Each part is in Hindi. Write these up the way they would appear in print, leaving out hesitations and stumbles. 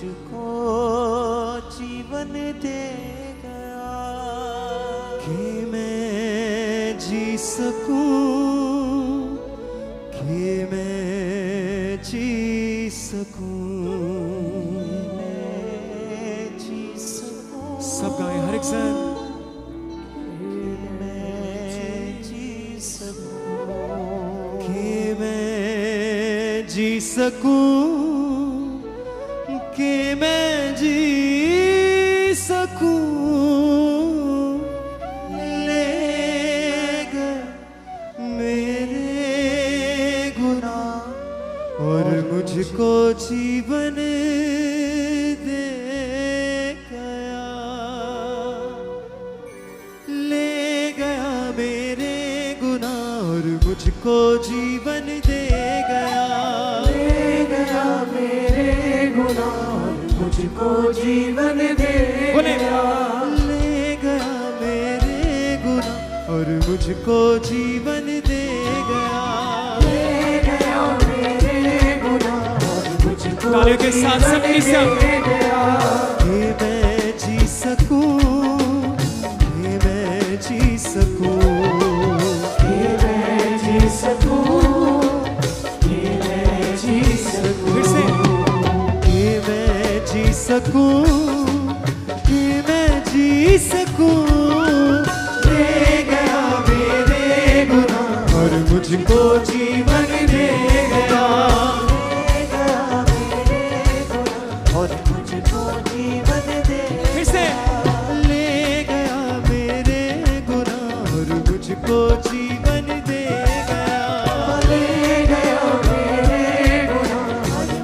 मुझको जीवन दे गया कि मैं जी सकूं, कि मैं जी सकूं, मैं जी सकूं। सब गाएं हर एक सन। जी सकूं, कि मैं जी सकूं, ले गए मेरे गुनाह और मुझको जीवन दे गया, ले गया मेरे गुनाह और मुझको जीवन दे गया, मेरे गुनाह मुझको जीवन दे गया, ले गया मेरे गुनाह और मुझको जीवन दे गया, ले गया मेरे गुनाह मुझको तालियों के साथ सबके साथ कि मैं जी सकूं, कि मैं जी सकूं, कि मैं जी सकूं, कि मैं जी सकूं, फिर से कि मैं जी सकूं, कि मैं जी सकूं, ले गया मेरे गुनाह और मुझको जीवन दे गया, ले गया मेरे गुनाह और मुझको जीवन दे गया, फिर से ले गया मेरे गुनाह और मुझको जीवन दे गया, ले गया मेरे गुनाह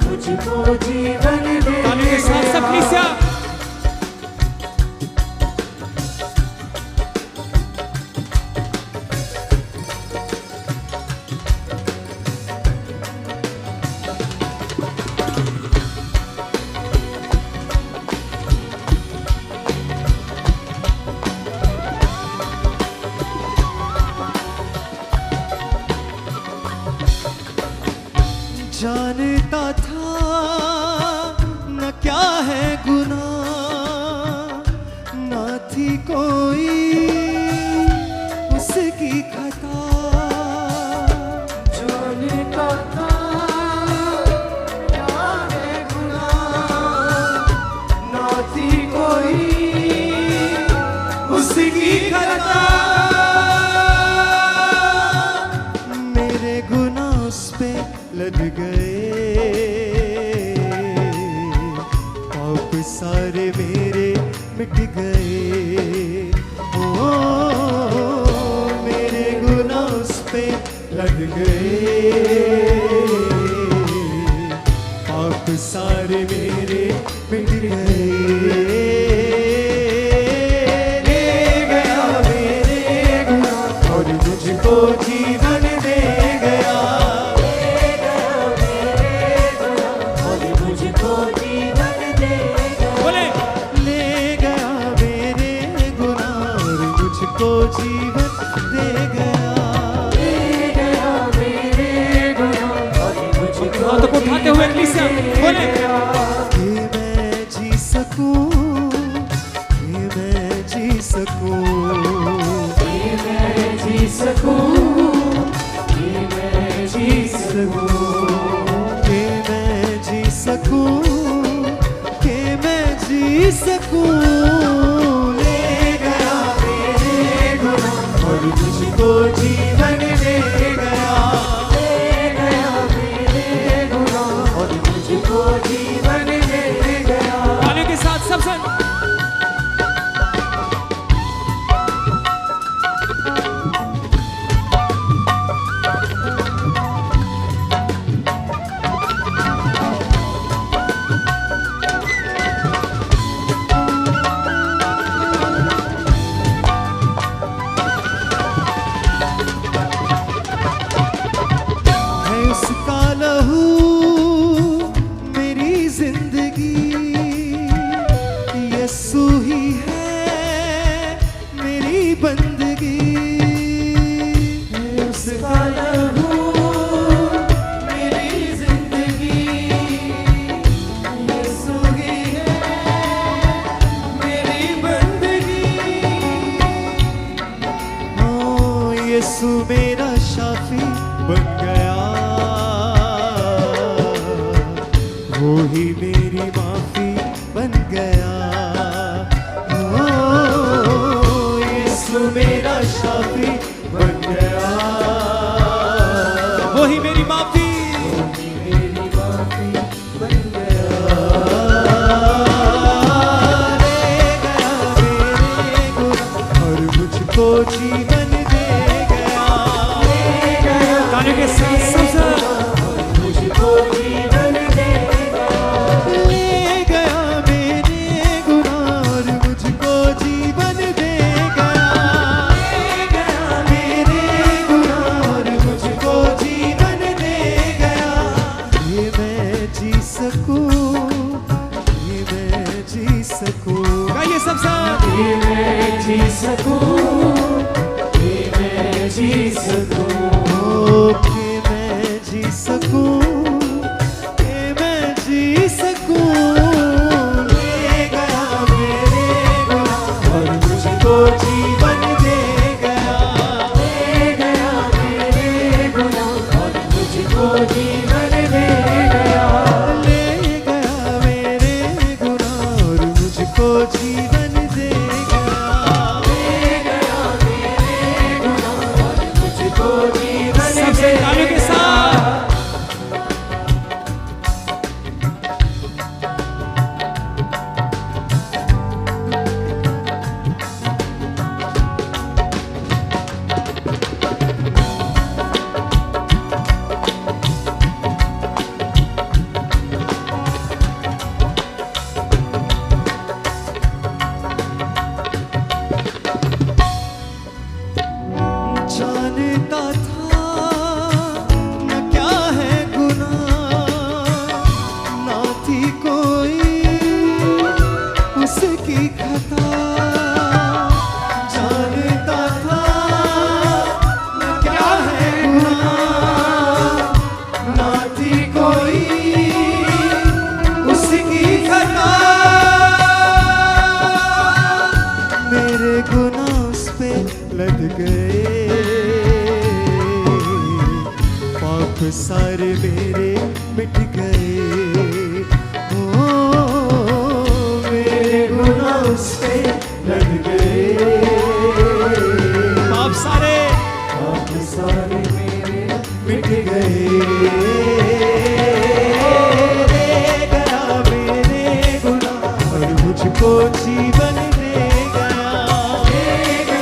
मुझको जीवन दे तालियों के साथ सबके साथ जानता था न क्या है गुनाह, न थी कोई उसकी खता, जानता था क्या है गुनाह, ना थी कोई उसकी खता, मेरे गुनाह उस पे लद गए, पाप सारे मेरे मिट गए, ओ मेरे गुनाह उस पे लद गए, पाप सारे मेरे मिट गए, ले गया मेरे गुनाह और मुझको जीवन दे गया, मुझको जीवन दे बोले ले गया मेरे गुनाह और मुझको जीवन दे गया, ले गया मेरे गुनाह मुझको हाथों को उठाते हुए कलीसिया बोले कि मैं जी सकूं, कि मैं जी सकूं, कि मैं जी सकूं, कि मैं जी सकूं, कि मैं जी सकूं, कि मैं जी सकूं, ले गया मेरे गुनाह और मुझको जीवन दे गया, ले गया मेरे गुनाह और मुझको जीवन दे गया, तालियों के साथ सब सन वो ही मेरी माफी बन गया। ओ यीशु मेरा शाफी बन गया। वो ही मेरी माफी, मेरी माफी बन गया। ले गया मेरे गुनाह और मुझको जीवन दे गया। ले गया गाने के साथ सबसे मुझको जीवन दे गया। ले गया मेरे गुनाह और मुझको जीवन दे गया। ले गया मेरे गुनाह और मुझको जीवन दे गया। ये मैं जी सकूं, ये मैं जी सकूं, गाइए सब साथ। ये मैं जी सकूं, ये मैं जी सकूं, ओ कि मैं जी सकूं, कि मैं जी सकूं। ले गया मेरे गुनाह और मुझको जीवन दे गया। ले गया मेरे गुनाह और मुझको जीवन दे गया। ले गया मेरे गुनाह और मुझको जीवन दे गया। ले गया मेरे गुनाह और मुझको जीवन सबसे दे गाने के साथ। जानता था न क्या है गुनाह, ना थी कोई उसकी खता। जानता था न क्या है गुनाह, ना थी कोई उसकी खता। मेरे गुनाह उस पे लद गए, पाप सारे मेरे मिट गए। ओ मेरे गुनाह उस पे लद गए, आप सारे पाप सारे मेरे मिट गए। ले गया मेरे गुनाह और मुझको जीवन दे गया।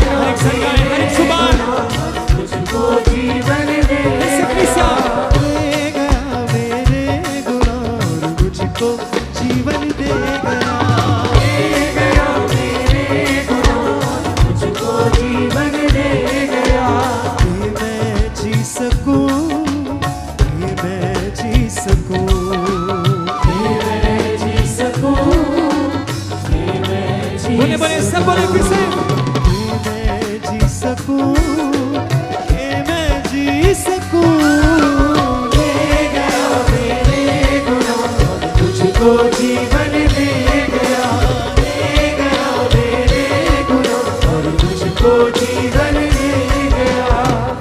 हर एक संग गाए, हर एक जुबान। मुझको जीवन दे ऐसे कलीसिया। ले गया मेरे गुनाह और मुझको जीवन दे गया। ले गया मेरे गुनाह और मुझको जीवन दे गया। ये मैं जी सकूं, ये मैं जी सकूं, ये मैं जी सकूं, ये मैं जी बोले बोले सब बोले फिर से। ये मैं जी सकूं, ये मैं जी सकूं। ले गया मेरे गुनाह और मुझको जीवन दे गया। ले गया मेरे गुनाह और मुझको जीवन दे गया।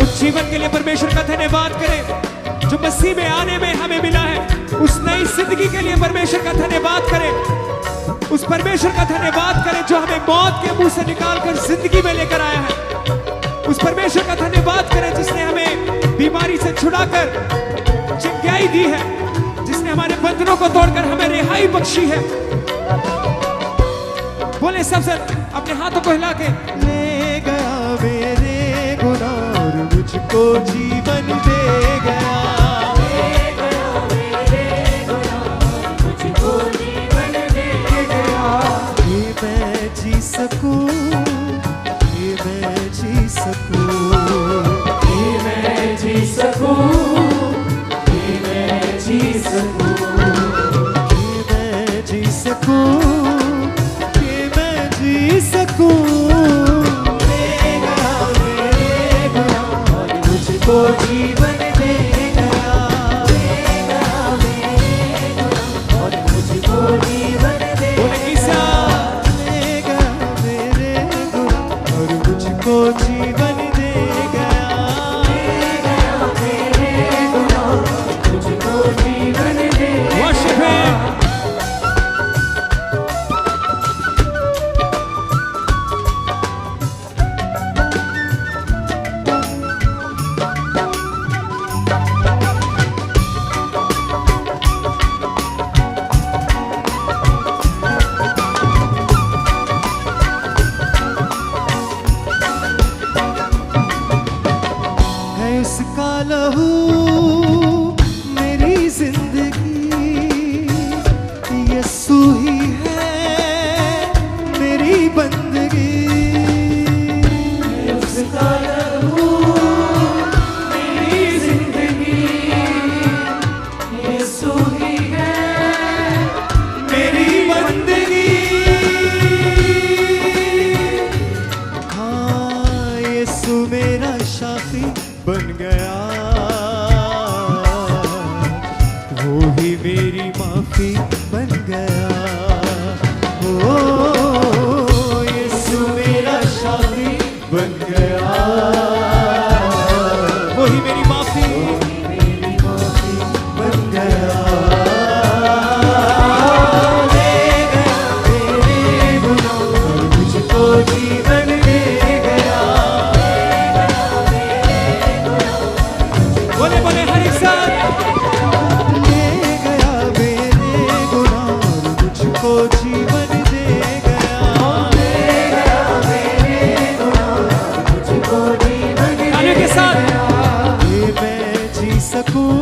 उस जीवन के लिए परमेश्वर का धन्यवाद करें जो मसीह में आने में हमें मिला है। उस नई जिंदगी के लिए परमेश्वर का धन्यवाद करें। उस परमेश्वर का धन्यवाद करें जो हमें मौत के मुंह से निकालकर जिंदगी में लेकर आया है। उस परमेश्वर का धन्यवाद करें जिसने हमें बीमारी से छुड़ाकर चंगाई दी है, जिसने हमारे बंधनों को तोड़कर हमें रिहाई बख्शी है। बोले सबसे अपने हाथों को हिला के। ले गया मेरे गुनाह और मुझको जीवन दे गया। ले गया मेरे गुनाह और मुझको जीवन दे गया। ये मैं जी सकूं, ये मैं जी सकूं, ये मैं जी सकूं, ये मैं जी सकूं, ये मैं जी सकूं, ये मैं जी सकूं। ले गया मेरे गुनाह और मुझको जीवन दे गया। ले गया मेरे गुनाह और मुझको जीवन दे बोले किसा। ले गया मेरे गुनाह और मुझको जीवन दे गया। गया मेरे गुनाह मुझको जीवन दे वही मेरी माफी बन गया। ओ यीशु मेरा शाफी बन गया, वही मेरी माफी बन गया। ले गया मेरे गुनाह और मुझको जीवन दे गया। बोले बोले हर एक साथ। ले गया मेरे गुनाह और मुझको जीवन दे गया। ले गया मेरे गुनाह और मुझको जीवन दे तालियों के साथ। गया। ये मैं जी सकूं,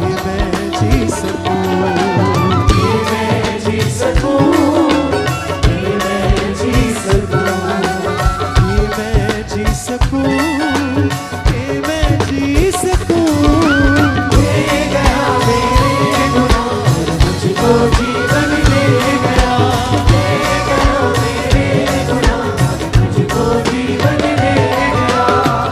ये मैं जी सकूं, ये मैं जी सकूं, ये मैं जी सकूं, ये मैं जी सकूं, ये मैं जी सकूं। ले गया मेरे गुनाह और मुझको जीवन दे गया। ले गया मेरे गुनाह और मुझको जीवन दे गया।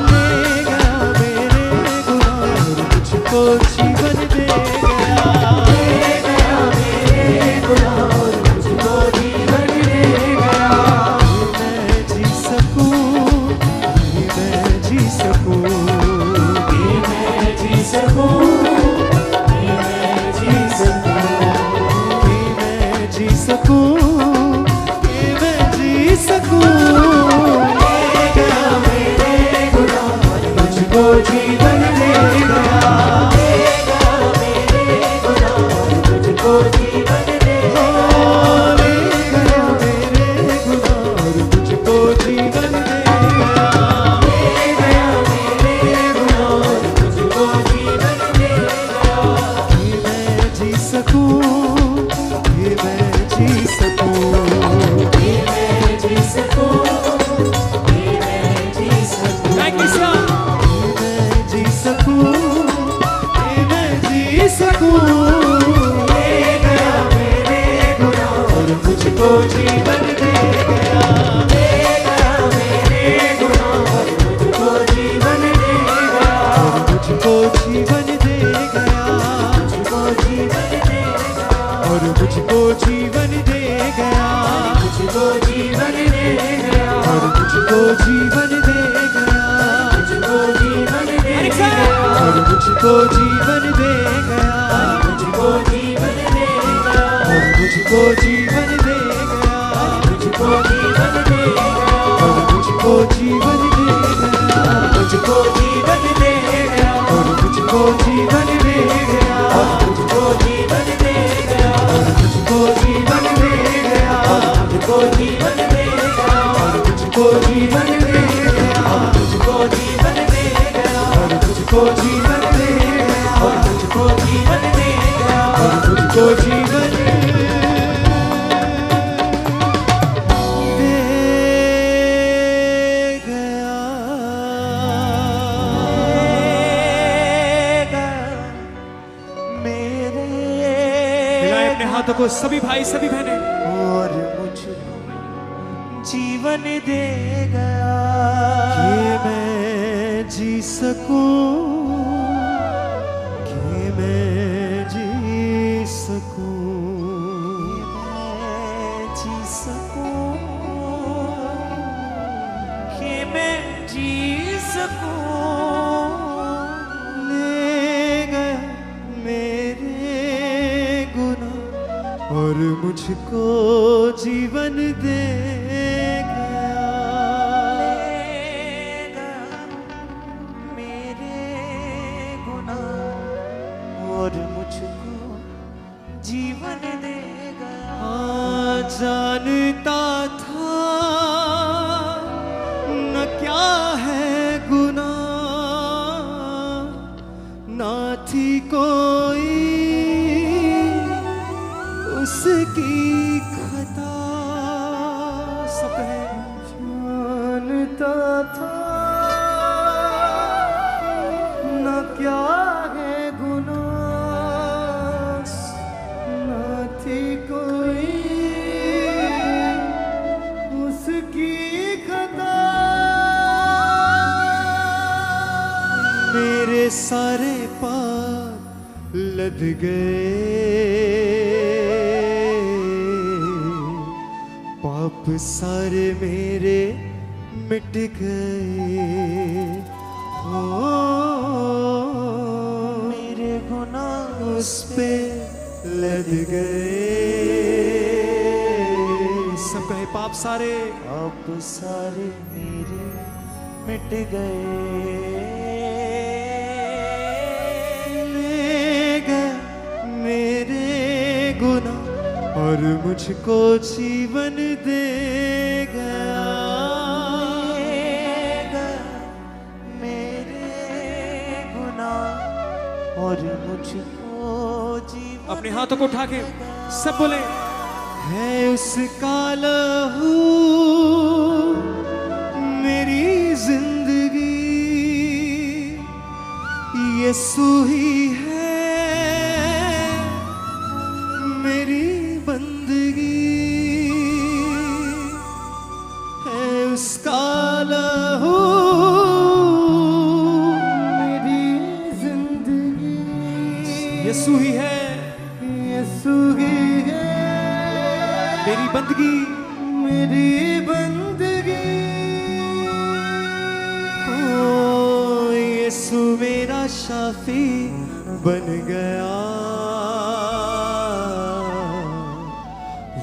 ले गया मेरे गुनाह और मुझको जीवन दे गया। ले गया मेरे गुनाह और मुझको जीवन दे गया। ये मैं जी सकूं, ये मैं जी सकूं, ये मैं जी सकूं, ये मैं जी सकूं, ये मैं जी सकूं, ये मैं जी सकूं। ले गया मेरे गुनाह और मुझको जीवन दे गया। ले गया मेरे गुनाह और मुझको जीवन दे गया। ले गया मेरे गुनाह और मुझको जीवन दे गया। ले गया मेरे गुनाह और मुझको जीवन दे गया। ये मैं जी सकूं, ये मैं जी सकूं, ये मैं जी सकूं, ये मैं जी सकूं। Thank you sir. ये मैं जी सकूं, ये मैं जी सकूं। ले गया मेरे गुनाह और मुझको जीवन दे गया। ले गया मेरे गुनाह और मुझको जीवन दे गया। और मुझको जीवन दे गया, मुझको जीवन दे गया। और मुझको जीवन दे गया, मुझको जीवन दे गया। और मुझको जीवन दे गया, मुझको जीवन दे हर एक गया। साथ। और मुझको जीवन दे गया, मुझको जीवन दे गया। और मुझको जीवन दे गया, मुझको जीवन दे गया। और मुझको जीवन दे गया, मुझको जीवन दे गया। और मुझको जीवन दे गया, और मुझको जीवन दे गया। और मुझको जीवन दे गया, और मुझको जीवन दे गया। और मुझको जीवन दे गया, और मुझको जीवन दे गया। और मुझको जीवन दे गया, और मुझको जीवन दे गया। और मुझको जीवन दे गया। मिलाएं अपने हाथों को सभी भाई सभी बहनें। और मुझको जीवन दे गया। कि मैं जी सकूं, कि मैं जी सकूं, कि मैं जी सकूं, कि मैं जी सकूं। ले गया मेरे गुनाह और मुझको जीवन दे गया। ले गया मेरे गुनाह और मुझको जीवन दे गया। जानता था न क्या है गुनाह, ना थी कोई उसकी खता। सब है जानता था न क्या है गुनाह, न थी कोई उसकी खता। मेरे सारे पाप लद गए, पाप सारे मेरे मिट गए। हो मेरे गुनाह उस पे लद गए। सब कहे पाप सारे, पाप सारे मेरे मिट गए। ले गए मेरे गुनाह और मुझको जीवन दे गया। ले गए मेरे गुनाह और मुझको जीवन। अपने हाथों को उठा के सब बोले, है उसका लहू मेरी जिंदगी, यीशु ही है मेरी बंदगी। है उसका लहू मेरी जिंदगी, यीशु ही है, यीशु ही है मेरी बंदगी, मेरी बंदगी। ओ यीशु मेरा शाफी बन गया,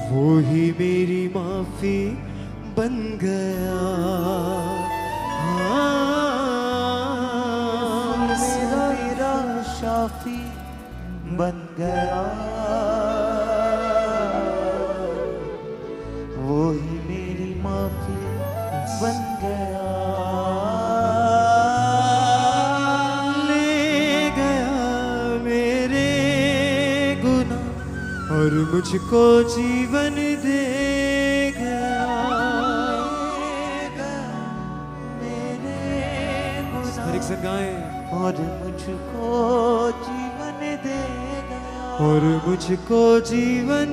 वो ही मेरी माफी बन गया। हाँ, मेरा शाफी बन गया, वो ही मेरी माफी बन गया। ले गया मेरे गुनाह और मुझको जीवन दे गया। मेरे हर एक से गाएं, और मुझको जीवन दे गया, और मुझको जीवन